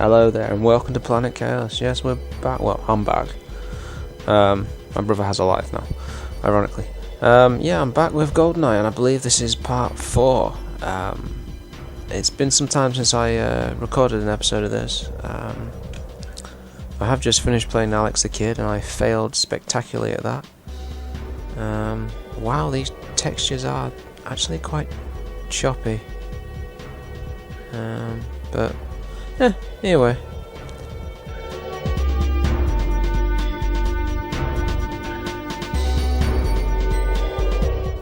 Hello there, and welcome to Planet Chaos. Yes, we're back. Well, I'm back. My brother has a life now, ironically. Yeah, I'm back with Goldeneye, and I believe this is part 4. It's been some time since I recorded an episode of this. I have just finished playing Alex the Kid, and I failed spectacularly at that. Wow, these textures are actually quite choppy. But anyway.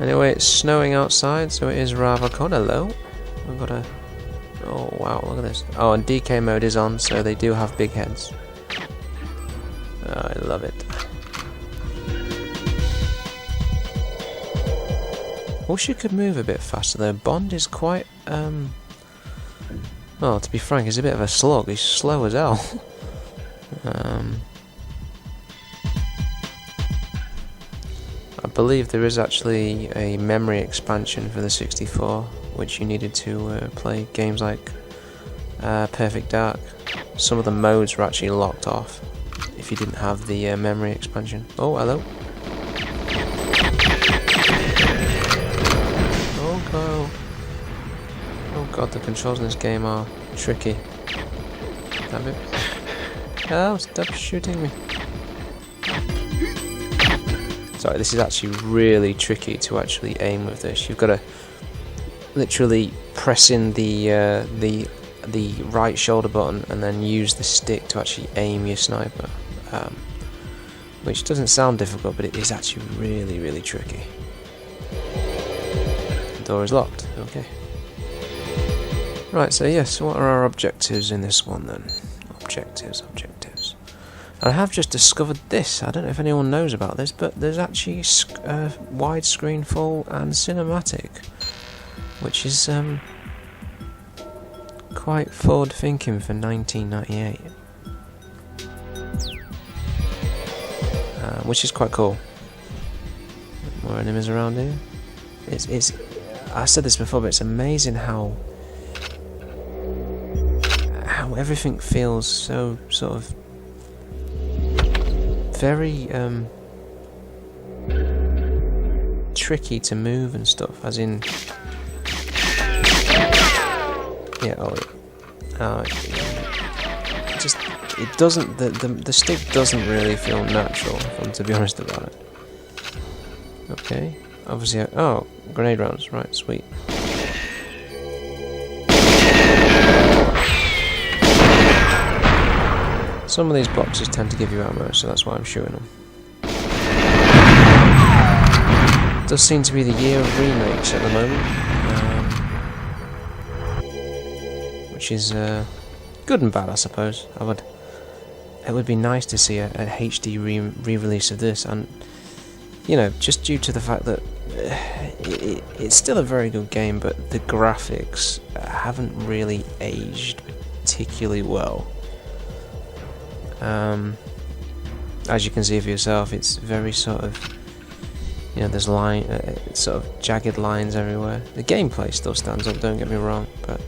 Anyway, it's snowing outside, so it is rather cold. Hello. I've got a... Oh, wow, look at this. Oh, and DK mode is on, so they do have big heads. Oh, I love it. Wish you could move a bit faster, though. Bond is quite, well, to be frank, he's a bit of a slog. He's slow as hell. I believe there is actually a memory expansion for the 64, which you needed to play games like Perfect Dark. Some of the modes were actually locked off if you didn't have the memory expansion. Oh, hello. Oh god, the controls in this game are tricky. Damn it. Oh, stop shooting me. Sorry, this is actually really tricky to actually aim with this. You've got to literally press in the right shoulder button and then use the stick to actually aim your sniper. Which doesn't sound difficult, but it is actually really, really tricky. The door is locked. Okay. Right, so yes, what are our objectives in this one then? Objectives. I have just discovered this. I don't know if anyone knows about this, but there's actually widescreen full and cinematic, which is quite forward thinking for 1998. Which is quite cool. More enemies around here. It's I said this before, but it's amazing how everything feels so sort of very tricky to move and stuff, as in just it doesn't, the stick doesn't really feel natural, if I'm to be honest about it. Okay, obviously, oh, grenade rounds, right, sweet. Some of these boxes tend to give you ammo, so that's why I'm shooting them. It does seem to be the year of remakes at the moment, which is good and bad, I suppose. It would be nice to see a HD re-release of this, and you know, just due to the fact that it's still a very good game, but the graphics haven't really aged particularly well. As you can see for yourself, it's very sort of, you know, there's sort of jagged lines everywhere. The gameplay still stands up, don't get me wrong, but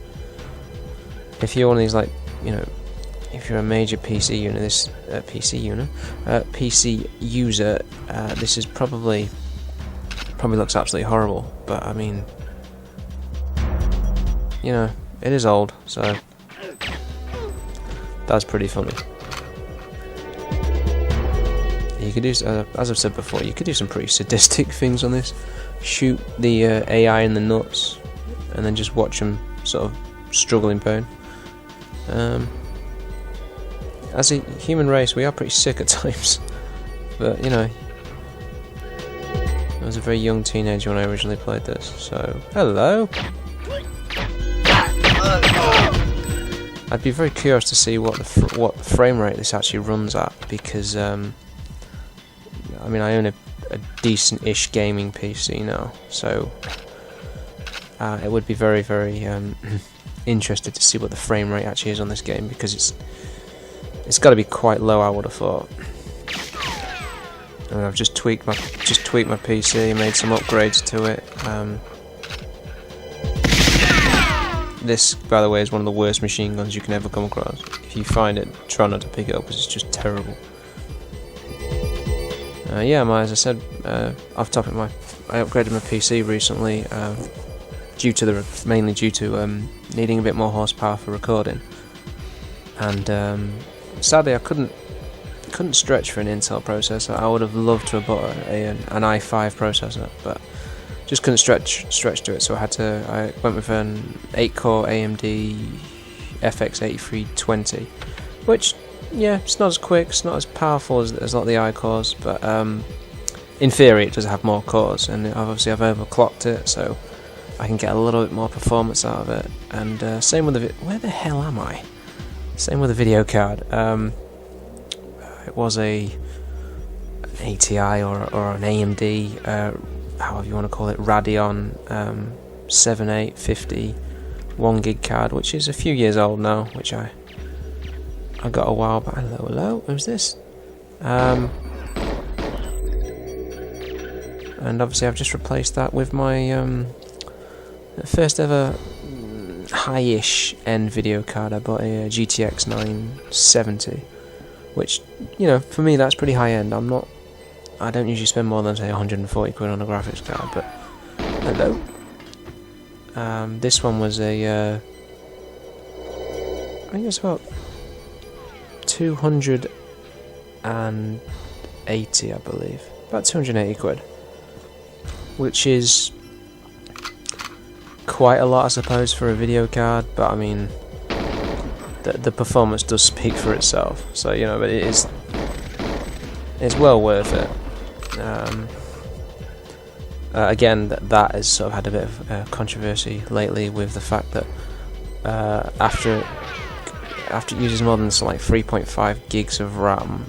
if you're one of these, like, you know, if you're a major PC user, this is probably looks absolutely horrible. But I mean, you know, it is old, so that's pretty funny. You could do, as I've said before, you could do some pretty sadistic things on this. Shoot the AI in the nuts, and then just watch them sort of struggle in pain. As a human race, we are pretty sick at times. But, you know, I was a very young teenager when I originally played this, so... Hello! I'd be very curious to see what the frame rate this actually runs at, because, I mean, I own a decent-ish gaming PC now, so it would be very, very interested to see what the frame rate actually is on this game, because it's got to be quite low, I would have thought. And I've just tweaked my PC, made some upgrades to it. This, by the way, is one of the worst machine guns you can ever come across. If you find it, try not to pick it up because it's just terrible. Yeah, as I said, off topic, I upgraded my PC recently, mainly due to needing a bit more horsepower for recording, and sadly I couldn't stretch for an Intel processor. I would have loved to have bought an i5 processor, but just couldn't stretch to it. So I went with an 8-core AMD FX 8320, which, yeah, it's not as quick, it's not as powerful as a lot of the i-cores, but in theory it does have more cores, and obviously I've overclocked it, so I can get a little bit more performance out of it. And same with where the hell am I? Same with the video card. It was an ATI or an AMD, however you want to call it, Radeon 7850 1GB card, which is a few years old now, which I got a while back. Hello, who's this? And obviously I've just replaced that with my first ever high-ish end video card. I bought a GTX 970, which, you know, for me that's pretty high-end. I don't usually spend more than, say, 140 quid on a graphics card, but hello. This one was I think it's about 280, I believe. About 280 quid. Which is quite a lot, I suppose, for a video card, but I mean, the performance does speak for itself. So, you know, but it's well worth it. Again, that has sort of had a bit of controversy lately with the fact that after it uses more than like 3.5 gigs of RAM,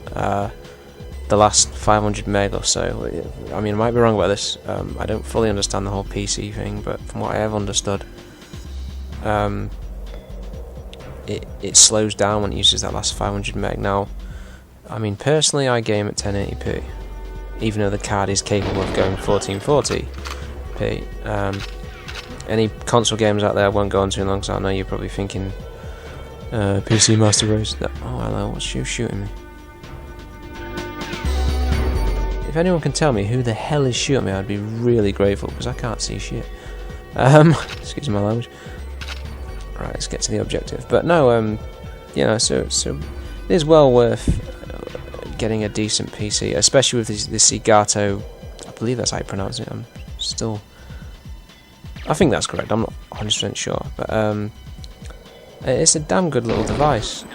the last 500 meg or so, I mean, I might be wrong about this, I don't fully understand the whole PC thing, but from what I have understood, it slows down when it uses that last 500 meg. Now, I mean, personally I game at 1080p, even though the card is capable of going 1440p. Any console games out there won't go on too long, so I know you're probably thinking, PC Master Race. Oh, hello, what's you shooting me? If anyone can tell me who the hell is shooting me, I'd be really grateful, because I can't see shit. Excuse my language. Right, let's get to the objective. But no, you know, so it is well worth getting a decent PC, especially with this Elgato. I believe that's how you pronounce it. I think that's correct. I'm not 100% sure, but it's a damn good little device.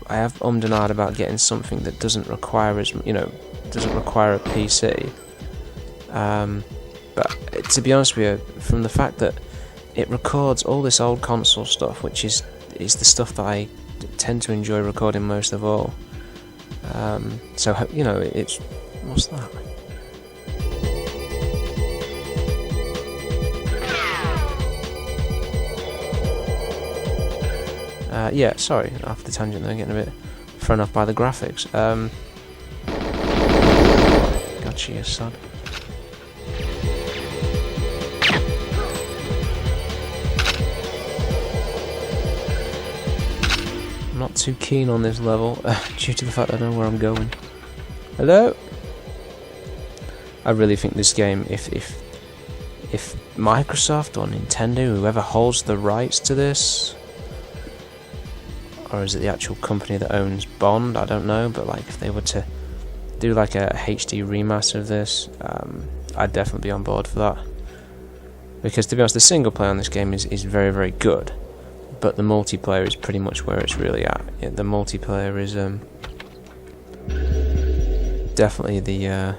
I have and ahed about getting something that doesn't require a PC. But to be honest with you, from the fact that it records all this old console stuff, which is the stuff that I tend to enjoy recording most of all. So, you know, it's... What's that? Yeah, sorry, off the tangent there, getting a bit thrown off by the graphics. Gotcha, you son. I'm not too keen on this level, due to the fact I know where I'm going. Hello? I really think this game, if Microsoft or Nintendo, whoever holds the rights to this, or is it the actual company that owns Bond, I don't know, but like if they were to do like a HD remaster of this, I'd definitely be on board for that. Because to be honest, the single player on this game is very, very good, but the multiplayer is pretty much where it's really at. Yeah, the multiplayer is definitely the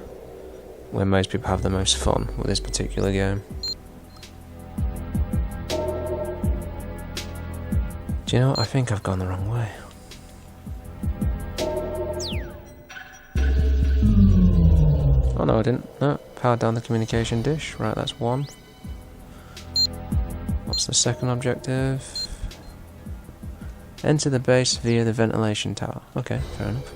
where most people have the most fun with this particular game. Do you know what? I think I've gone the wrong way. Oh no, I didn't. No, powered down the communication dish. Right, that's one. What's the second objective? Enter the base via the ventilation tower. Okay, fair enough.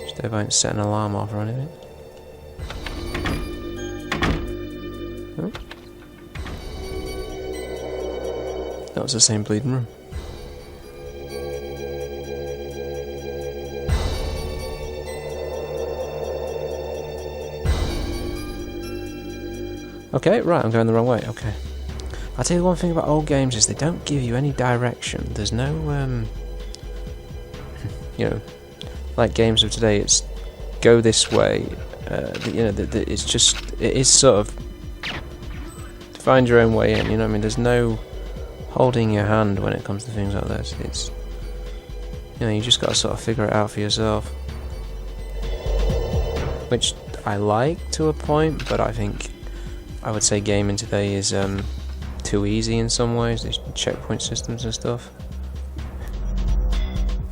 Just hope I don't set an alarm off or anything. That was the same bleeding room. Okay, right, I'm going the wrong way, okay. I'll tell you one thing about old games is they don't give you any direction. There's no, you know, like games of today, it's go this way, you know, it's just, it is sort of find your own way in, you know what I mean? There's no holding your hand when it comes to things like this. It's, you know, you just got to sort of figure it out for yourself. Which I like to a point, but I think I would say gaming today is too easy in some ways. These checkpoint systems and stuff.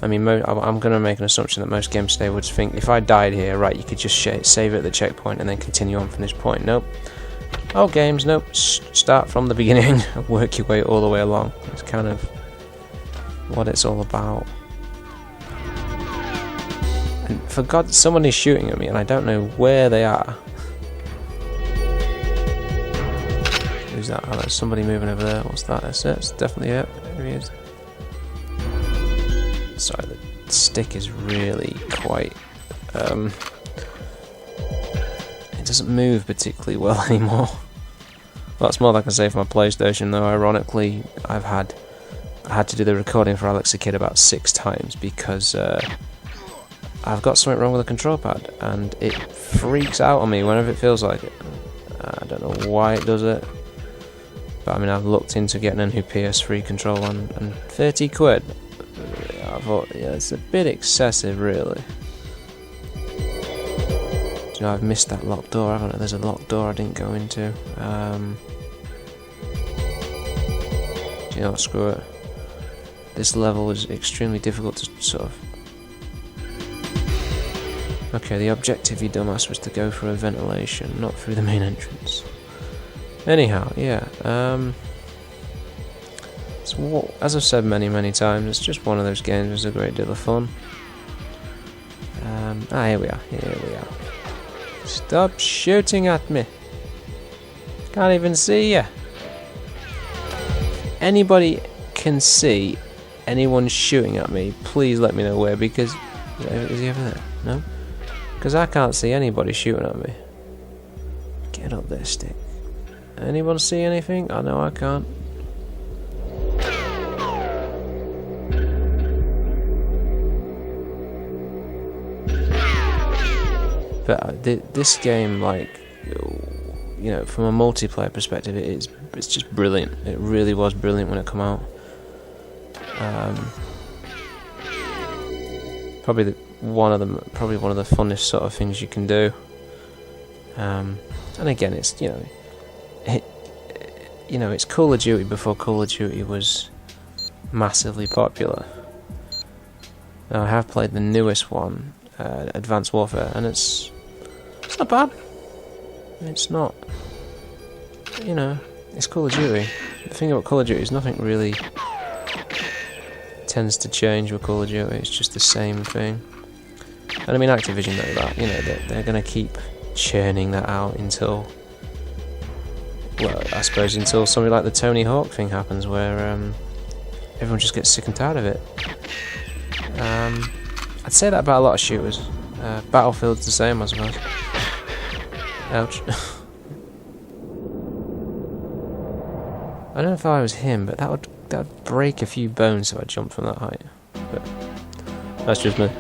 I mean, I'm going to make an assumption that most games today would think if I died here, right, you could just save it at the checkpoint and then continue on from this point. Nope. Oh, games, nope. Start from the beginning and work your way all the way along. That's kind of what it's all about. And for God, someone is shooting at me and I don't know where they are. Who's that? Oh, there's somebody moving over there. What's that? That's it. It's definitely it. There he is. Sorry, the stick is really quite... it doesn't move particularly well anymore. Well, that's more than I can say for my PlayStation, though. Ironically, I had to do the recording for Alex the Kid about 6 times because I've got something wrong with the control pad, and it freaks out on me whenever it feels like it. I don't know why it does it. But I mean, I've looked into getting a new PS3 controller, and 30 quid. I thought, yeah, it's a bit excessive, really. Do you know, I've missed that locked door, haven't I? There's a locked door I didn't go into. Do you know what? Screw it. This level is extremely difficult to sort of... Okay, the objective, you dumbass, was to go through a ventilation, not through the main entrance. Anyhow, yeah, so as I've said many times, it's just one of those games that's a great deal of fun. Here we are. Stop shooting at me. Can't even see you. Anybody can see anyone shooting at me, please let me know where, because... Is he over there? No? Because I can't see anybody shooting at me. Get up there, stick. Anyone see anything? I know I can't. But this game, like, you know, from a multiplayer perspective, it's just brilliant. It really was brilliant when it came out. Probably one of the funnest sort of things you can do. And again, it's, you know. You know, it's Call of Duty before Call of Duty was massively popular. Now, I have played the newest one, Advanced Warfare, and it's not bad. It's not, you know, it's Call of Duty. The thing about Call of Duty is nothing really tends to change with Call of Duty. It's just the same thing. And I mean, Activision know that. You know, they're going to keep churning that out until... Well, I suppose until something like the Tony Hawk thing happens, where everyone just gets sick and tired of it. I'd say that about a lot of shooters. Battlefield's the same, I suppose. Ouch. I don't know if I was him, but that would break a few bones if I jumped from that height. But that's just me.